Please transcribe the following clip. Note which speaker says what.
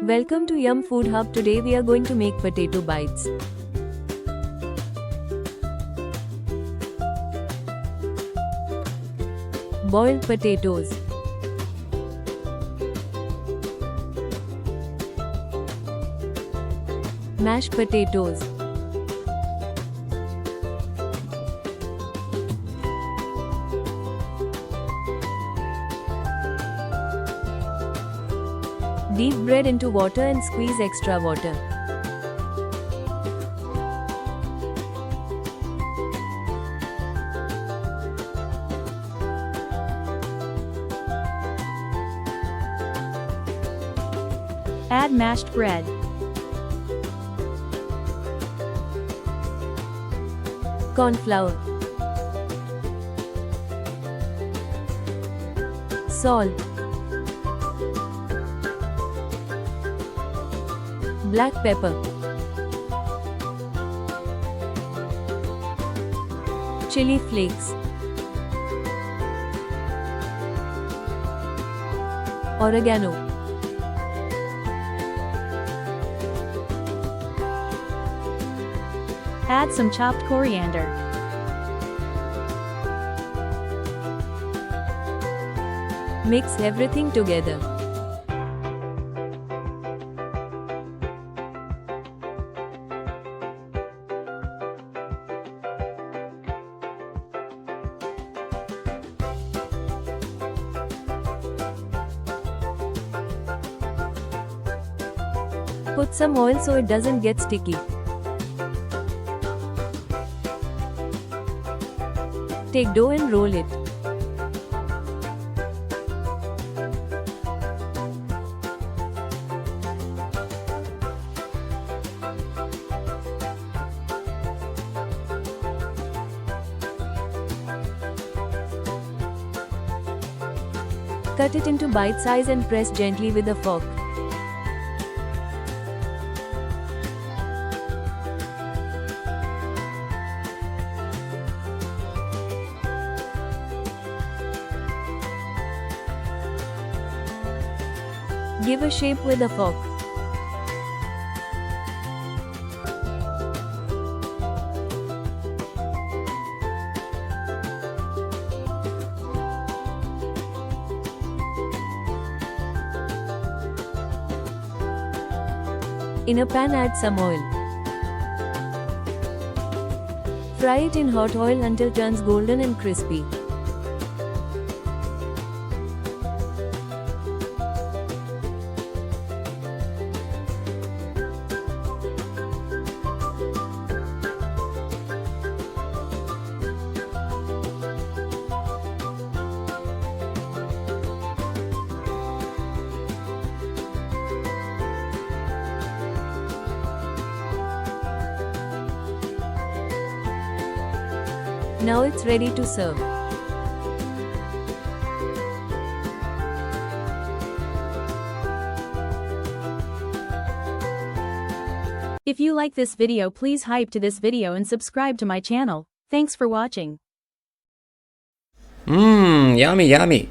Speaker 1: Welcome to Yumm Food Hub. Today we are going to make potato bites. Boiled potatoes. Mashed potatoes. Deep bread into water and squeeze extra water.
Speaker 2: Add mashed bread.
Speaker 1: Cornflour. Salt. Black pepper. Chilli flakes. Oregano.
Speaker 2: Add some chopped coriander.
Speaker 1: Mix everything together. Put some oil so it doesn't get sticky. Take dough and roll it. Cut it into bite size and press gently with a fork. Give a shape with a fork. In a pan, add some oil. Fry it in hot oil until turns golden and crispy. Now it's ready to serve.
Speaker 2: If you like this video, please hype to this video and subscribe to my channel. Thanks for watching.
Speaker 3: Yummy, yummy.